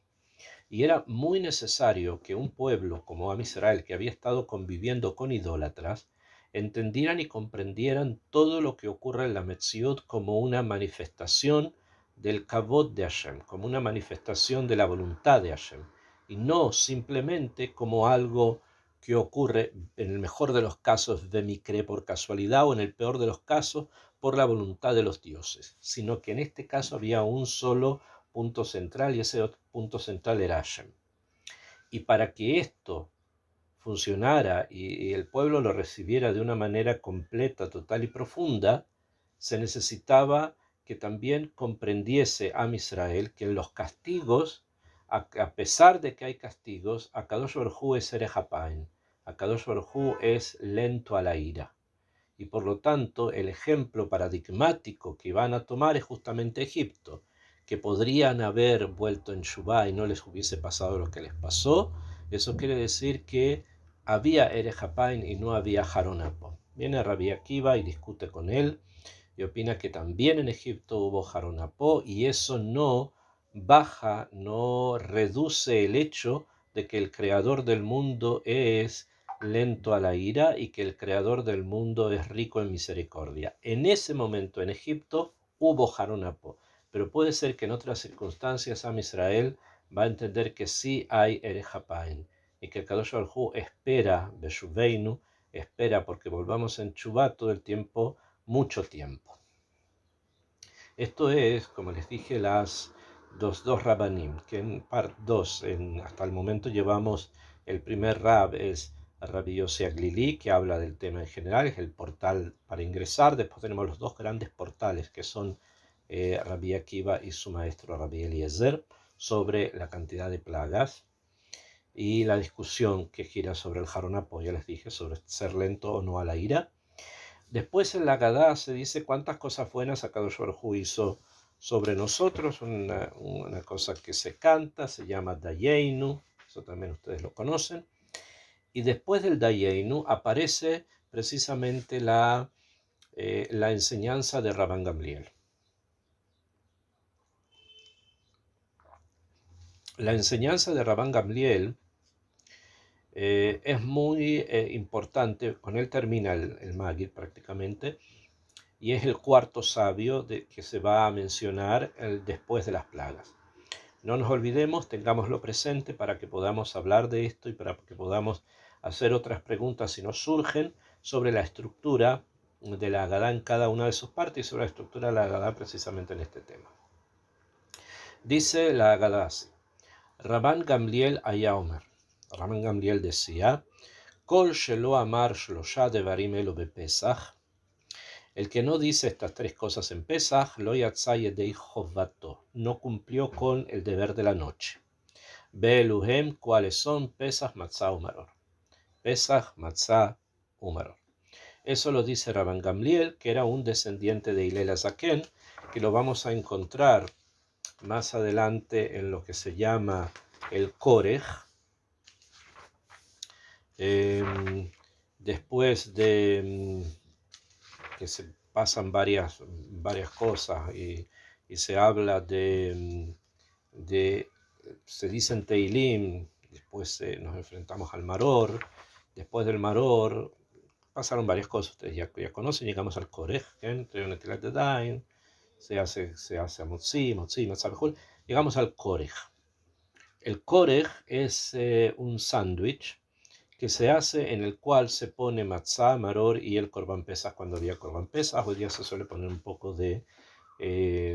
Y era muy necesario que un pueblo como Am Israel, que había estado conviviendo con idólatras, entendieran y comprendieran todo lo que ocurre en la Metziut como una manifestación del Kavod de Hashem, como una manifestación de la voluntad de Hashem, y no simplemente como algo que ocurre, en el mejor de los casos, de micre, por casualidad, o en el peor de los casos, por la voluntad de los dioses, sino que en este caso había un solo punto central, y ese punto central era Hashem. Y para que esto funcionara y el pueblo lo recibiera de una manera completa, total y profunda, se necesitaba que también comprendiese Am Israel que en los castigos, a pesar de que hay castigos, Akadosh Baruj Hu es Erech Hapaim, Akadosh Baruj Hu es lento a la ira. Y por lo tanto, el ejemplo paradigmático que van a tomar es justamente Egipto, que podrían haber vuelto en Shuvá y no les hubiese pasado lo que les pasó. Eso quiere decir que había Erech Hapaim y no había Haron Apo. Viene Rabbi Akiva y discute con él y opina que también en Egipto hubo Haron Apo, y eso no baja, no reduce el hecho de que el creador del mundo es lento a la ira y que el creador del mundo es rico en misericordia. En ese momento en Egipto hubo Haron Apo, pero puede ser que en otras circunstancias Am Israel va a entender que sí hay Erech Hapaim y que Kadosh Baruj Hu espera, Beshuveinu, espera porque volvamos en Chubá todo el tiempo, mucho tiempo. Esto es, como les dije, las dos Rabbanim, que en part 2, hasta el momento llevamos, el primer Rab es Rabbi Yossi Aglili, que habla del tema en general, es el portal para ingresar. Después tenemos los dos grandes portales, que son Rabbi Akiva y su maestro Rabbi Eliezer, sobre la cantidad de plagas, y la discusión que gira sobre el Haron Apo, ya les dije, sobre ser lento o no a la ira. Después en la Agadá se dice cuántas cosas buenas Akadosh Baruj Hu hizo sobre nosotros, una cosa que se canta, se llama Dayeinu, eso también ustedes lo conocen. Y después del Dayeinu aparece precisamente la enseñanza de Rabban Gamliel. La enseñanza de Rabban Gamliel es muy importante. Con él termina el Maggid prácticamente, y es el cuarto sabio que se va a mencionar después de las plagas. No nos olvidemos, tengámoslo presente para que podamos hablar de esto y para que podamos hacer otras preguntas si nos surgen sobre la estructura de la Agadá en cada una de sus partes y sobre la estructura de la Agadá precisamente en este tema. Dice la Agadá así: Rabban Gamliel haya omer. Rabban Gamliel decía: Kol shelo amar shlosha devarim elo bepesach. El que no dice estas tres cosas en Pesach, lo yatsa yedei chovato, no cumplió con el deber de la noche. Be'eluhem, ¿cuáles son? Pesach, matzah, umaror. Pesach, matzah, umaror. Eso lo dice Rabban Gamliel, que era un descendiente de Hillel Azaken, que lo vamos a encontrar más adelante en lo que se llama el Korech. Después de que se pasan varias cosas y se habla se dice en Teilim, después nos enfrentamos al Maror, después del Maror pasaron varias cosas, ustedes ya conocen, llegamos al Korech, entre un etilat de Dain, se hace Motzi, Matzah, llegamos al Korech. El Korech es un sándwich que se hace en el cual se pone matzá, maror y el Korban Pesach cuando había Korban Pesach. Hoy día se suele poner un poco de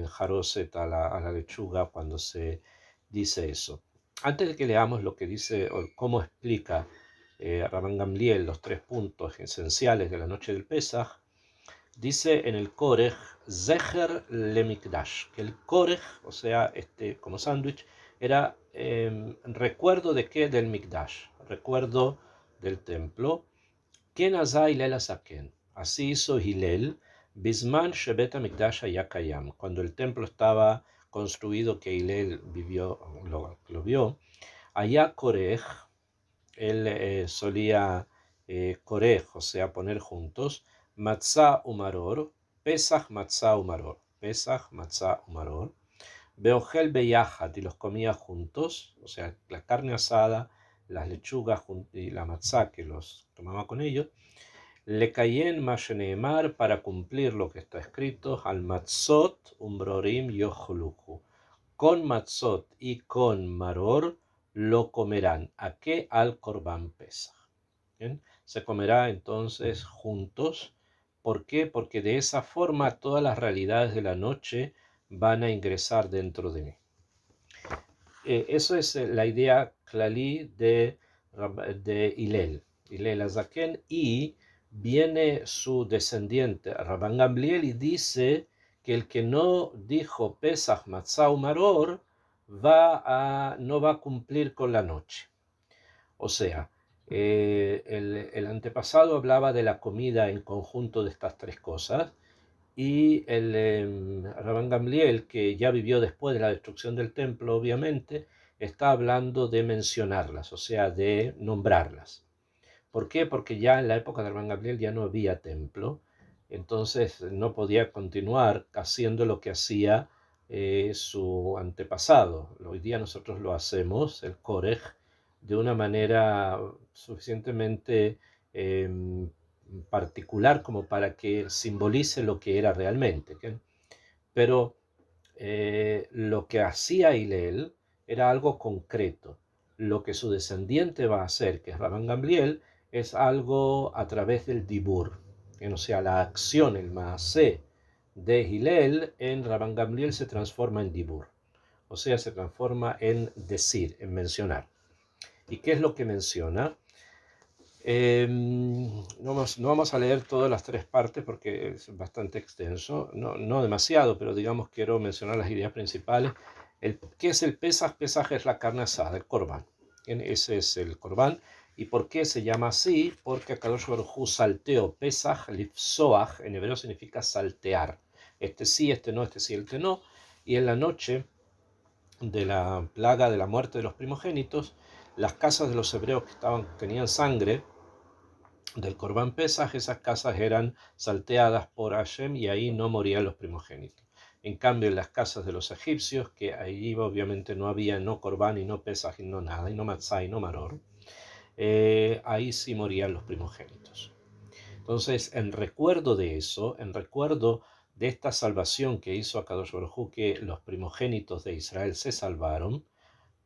jaroset a la lechuga cuando se dice eso. Antes de que leamos lo que dice o cómo explica Rabban Gamliel los tres puntos esenciales de la noche del Pesach, dice en el Korech Zecher Lemikdash, que el Korech, o sea, como sándwich, era recuerdo de qué, del Mikdash, recuerdo del templo, Ken azá Hillel azaken. Así hizo Hillel, Bisman shebet hamikdash haya kayam. Cuando el templo estaba construido, que Hillel lo vio, allá Korej, él solía Korej, o sea, poner juntos, matzah umaror, Pesach matzah umaror, Pesach matzah umaror, Beogel beyajat, y los comía juntos, o sea, la carne asada, las lechugas y la matzá que los tomaba con ellos, le cayen masheneemar, para cumplir lo que está escrito, al matzot umbrorim yochluku. Con matzot y con maror lo comerán. ¿A qué? Al Corban Pesach. ¿Bien? Se comerá entonces juntos. ¿Por qué? Porque de esa forma todas las realidades de la noche van a ingresar dentro de mí. Eso es la idea clalí de Hillel Azaken, y viene su descendiente Rabban Gamliel y dice que el que no dijo Pesach Matzah Maror no va a cumplir con la noche. O sea, el antepasado hablaba de la comida en conjunto de estas tres cosas, y el Rabban Gamliel, que ya vivió después de la destrucción del templo, obviamente, está hablando de mencionarlas, o sea, de nombrarlas. ¿Por qué? Porque ya en la época de Rabban Gamliel ya no había templo, entonces no podía continuar haciendo lo que hacía su antepasado. Hoy día nosotros lo hacemos, el Korej, de una manera suficientemente particular como para que simbolice lo que era realmente. ¿Okay? Pero lo que hacía Hillel era algo concreto. Lo que su descendiente va a hacer, que es Rabban Gamliel, es algo a través del dibur. O sea, la acción, el maasé de Hillel en Rabban Gamliel se transforma en dibur. O sea, se transforma en decir, en mencionar. ¿Y qué es lo que menciona? No vamos a leer todas las tres partes porque es bastante extenso, no demasiado, pero digamos quiero mencionar las ideas principales. ¿Qué es el Pesaj? Pesaj es la carne asada, el Corbán. Ese es el Corbán. ¿Y por qué se llama así? Porque Akadosh Baruj Hu salteó. Pesaj, lifsoach, en hebreo significa saltear. Este sí, este no, este sí, este no. Y en la noche de la plaga de la muerte de los primogénitos, las casas de los hebreos que tenían sangre del Corban Pesaj, esas casas eran salteadas por Hashem y ahí no morían los primogénitos. En cambio, en las casas de los egipcios, que ahí obviamente no había no Corban y no Pesaj y no nada, y no Matzah y no Maror, ahí sí morían los primogénitos. Entonces, en recuerdo de eso, en recuerdo de esta salvación que hizo Akadosh Baruj Hu, que los primogénitos de Israel se salvaron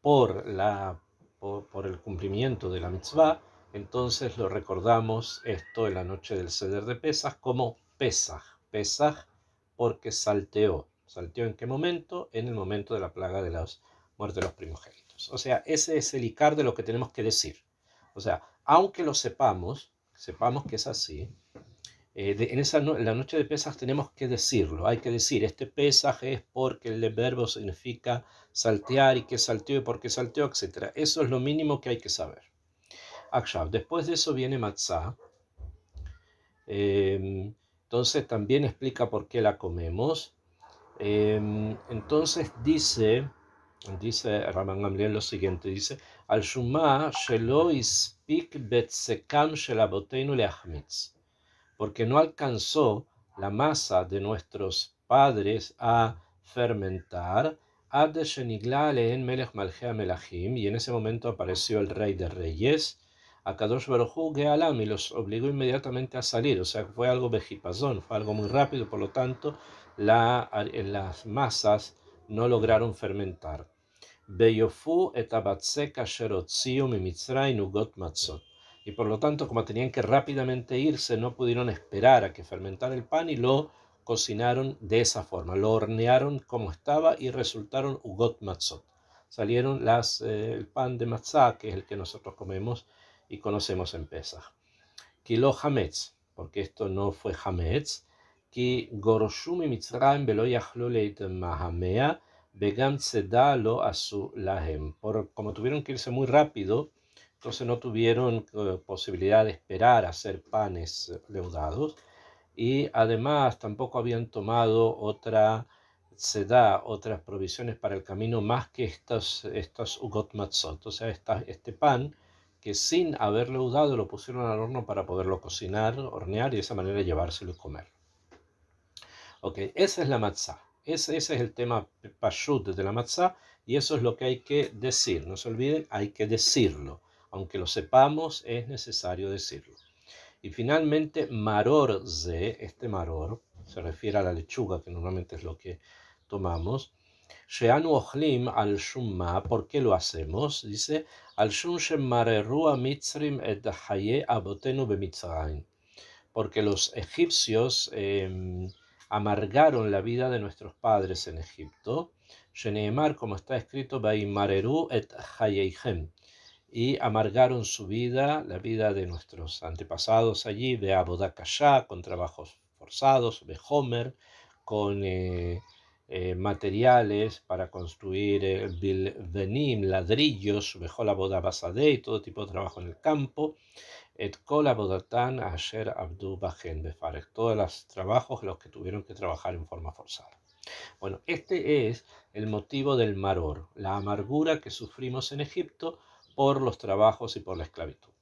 por el cumplimiento de la mitzvah, entonces lo recordamos esto en la noche del Seder de Pesaj como Pesaj. Pesaj porque salteó. ¿Salteó en qué momento? En el momento de la plaga de la muerte de los primogénitos. O sea, ese es el icar de lo que tenemos que decir. O sea, aunque lo sepamos que es así, en la noche de Pesaj tenemos que decirlo, hay que decir, este Pesaj es porque el verbo significa saltear y que salteó y por qué salteó, etc. Eso es lo mínimo que hay que saber. Después de eso viene Matzah, entonces también explica por qué la comemos. Entonces dice Rabban Gamliel lo siguiente, dice, al Shumah shelo ispik betsekam shel aboteinu leachmitz, porque no alcanzó la masa de nuestros padres a fermentar, y en ese momento apareció el rey de reyes, Akadosh Baruj Hu Gealam, y los obligó inmediatamente a salir. O sea, fue algo vejipazón, fue algo muy rápido, por lo tanto las masas no lograron fermentar. Beyofu etabatse kasherotziu mimitzrain ugot matzot. Y por lo tanto, como tenían que rápidamente irse, no pudieron esperar a que fermentara el pan y lo cocinaron de esa forma. Lo hornearon como estaba y resultaron ugot matzot. Salieron el pan de matzah, que es el que nosotros comemos y conocemos en Pesaj. Kilo hametz, porque esto no fue hametz. Ki goroshu mimitzraim velo yachlu mahamea begam tzeda lo asu lahem. Como tuvieron que irse muy rápido, entonces no tuvieron posibilidad de esperar a hacer panes leudados, y además tampoco habían tomado otras provisiones para el camino más que estos ugot matzot, o sea, este pan que sin haber leudado lo pusieron al horno para poderlo cocinar, hornear y de esa manera llevárselo y comer. Ok, esa es la matzá. Ese es el tema pashut de la matzá y eso es lo que hay que decir. No se olviden, hay que decirlo. Aunque lo sepamos, es necesario decirlo. Y finalmente, maror ze, este maror, se refiere a la lechuga, que normalmente es lo que tomamos. Sheanu ochlim al shumma, ¿por qué lo hacemos? Dice, al shum shemarerua mitzrim et haye abotenu bemitzrayim. Porque los egipcios amargaron la vida de nuestros padres en Egipto. Sheneemar, como está escrito, Baimareru et hayeichem, y amargaron su vida, la vida de nuestros antepasados allí, de Abodakashá, con trabajos forzados, de Homer, con materiales para construir bilvenim, ladrillos, Bejol Aboda Basade y todo tipo de trabajo en el campo, et kol abodatan asher abdu bajen befarech, todos los trabajos los que tuvieron que trabajar en forma forzada. Bueno, este es el motivo del maror, la amargura que sufrimos en Egipto por los trabajos y por la esclavitud.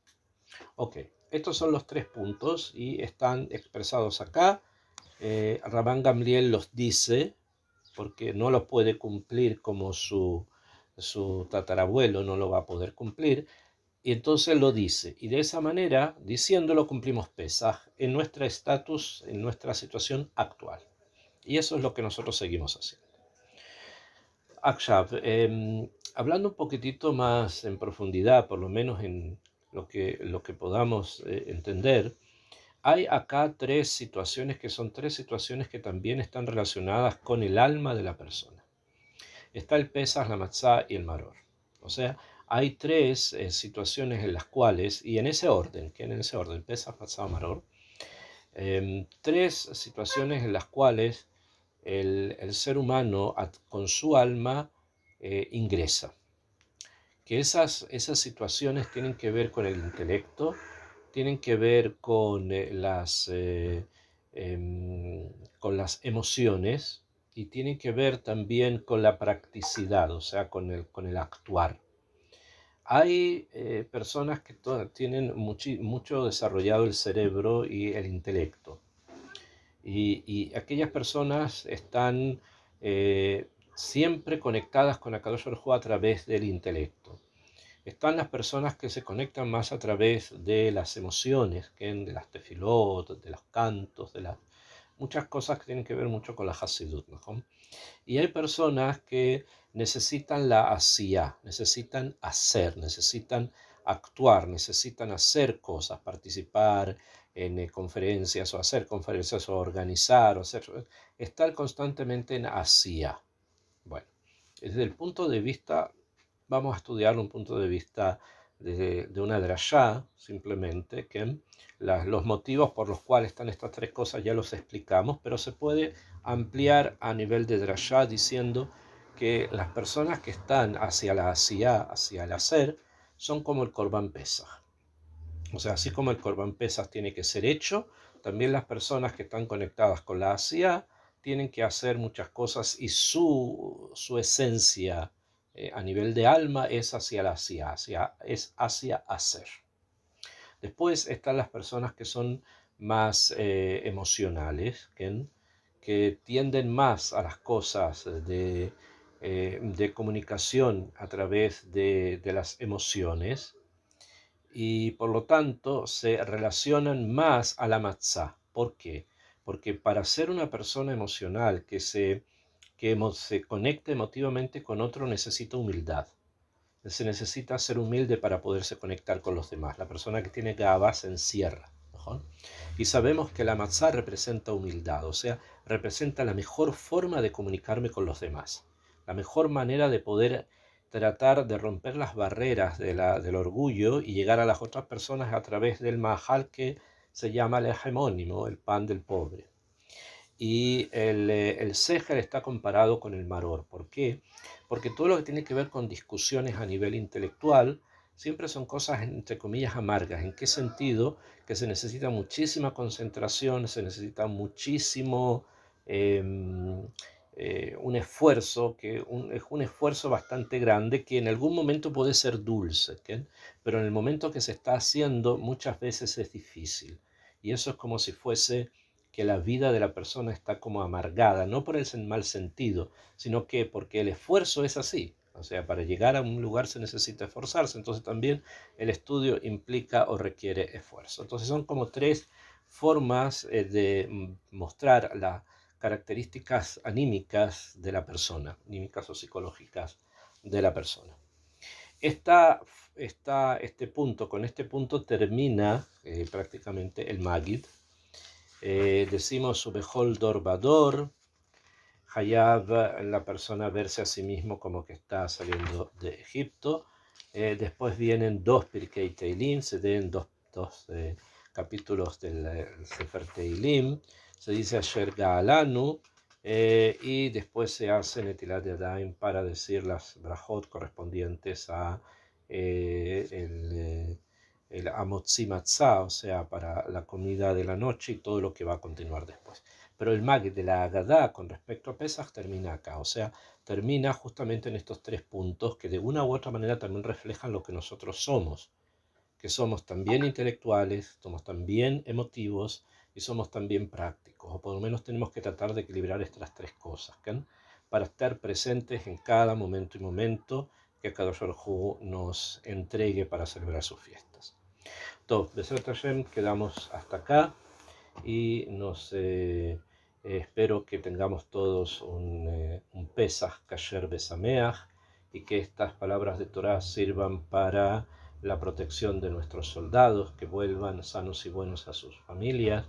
Ok, estos son los 3 puntos y están expresados acá. Rabban Gamliel los dice porque no los puede cumplir como su tatarabuelo no lo va a poder cumplir, y entonces lo dice, y de esa manera, diciéndolo, cumplimos Pesaj en nuestro estatus, en nuestra situación actual. Y eso es lo que nosotros seguimos haciendo. Akshav, hablando un poquitito más en profundidad, por lo menos en lo que podamos entender, hay acá 3 situaciones que son 3 situaciones que también están relacionadas con el alma de la persona. Está el Pesaj, la Matzá y el Maror. O sea, hay 3 situaciones en las cuales, y en ese orden, Pesaj, Matzá, Maror, 3 situaciones en las cuales el ser humano con su alma ingresa. Que esas situaciones tienen que ver con el intelecto, tienen que ver con las emociones y tienen que ver también con la practicidad, o sea, con el actuar. Hay personas que tienen mucho desarrollado el cerebro y el intelecto. Y aquellas personas están siempre conectadas con Akadosh Baruj Hu a través del intelecto. Están las personas que se conectan más a través de las emociones, de las tefilot, de los cantos, de muchas cosas que tienen que ver mucho con la Hasidut, ¿no? Y hay personas que necesitan la asiyá, necesitan hacer, necesitan actuar, necesitan hacer cosas, participar en conferencias o hacer conferencias o organizar, estar constantemente en asiyá. Bueno, desde el punto de vista, vamos a estudiar un punto de vista de una drashá, simplemente, que los motivos por los cuales están estas 3 cosas ya los explicamos, pero se puede ampliar a nivel de drashá diciendo que las personas que están hacia la asiyá, hacia el hacer, son como el Korban Pesaj. O sea, así como el Korban Pesaj tiene que ser hecho, también las personas que están conectadas con la asiyá tienen que hacer muchas cosas y su esencia a nivel de alma es hacia la asiyá, es hacia hacer. Después están las personas que son más emocionales, que tienden más a las cosas de comunicación a través de las emociones y por lo tanto se relacionan más a la matzá. ¿Por qué? Porque para ser una persona emocional que se conecte emotivamente con otro necesita humildad. Se necesita ser humilde para poderse conectar con los demás. La persona que tiene gavá se encierra, ¿no? Y sabemos que la matzá representa humildad, o sea, representa la mejor forma de comunicarme con los demás, la mejor manera de poder tratar de romper las barreras del orgullo y llegar a las otras personas a través del mahal que se llama el hegemónimo, el pan del pobre. Y el Seher está comparado con el Maror. ¿Por qué? Porque todo lo que tiene que ver con discusiones a nivel intelectual siempre son cosas entre comillas amargas. ¿En qué sentido? Que se necesita muchísima concentración, se necesita muchísimo un esfuerzo, es un esfuerzo bastante grande que en algún momento puede ser dulce, ¿ok? Pero en el momento que se está haciendo muchas veces es difícil. Y eso es como si fuese que la vida de la persona está como amargada, no por el mal sentido, sino que porque el esfuerzo es así. O sea, para llegar a un lugar se necesita esforzarse, entonces también el estudio implica o requiere esfuerzo. Entonces son como tres formas de mostrar las características anímicas de la persona, anímicas o psicológicas de la persona. Con este punto termina prácticamente el Magid. Decimos Subehol Dor Bador, Hayab, la persona verse a sí mismo como que está saliendo de Egipto. Después vienen dos Pirkei Teilim, se den dos capítulos del Sefer Teilim, se dice Asher Ga'alanu, y después se hace Netilat Yadayim para decir las brajot correspondientes a el Amotzi Matzah, o sea, para la comida de la noche y todo lo que va a continuar después. Pero el Mag de la Agadá con respecto a Pesach termina acá, o sea, termina justamente en estos tres puntos que de una u otra manera también reflejan lo que nosotros somos, que somos también intelectuales, somos también emotivos y somos también prácticos, o por lo menos tenemos que tratar de equilibrar estas tres cosas, ¿can? Para estar presentes en cada momento y momento que Kadosh Baruj Hu nos entregue para celebrar sus fiestas. Entonces, Besrat Hashem, quedamos hasta acá y espero que tengamos todos un Pesach Kasher Besameach y que estas palabras de Torah sirvan para la protección de nuestros soldados, que vuelvan sanos y buenos a sus familias,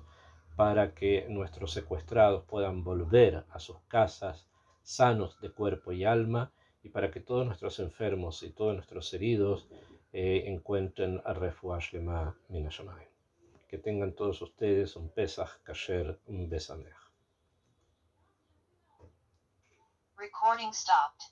para que nuestros secuestrados puedan volver a sus casas sanos de cuerpo y alma, y para que todos nuestros enfermos y todos nuestros heridos encuentren a Refuah Shlema Min HaShamayim. Que tengan todos ustedes un Pesach Kasher, un Besameach. Recording stopped.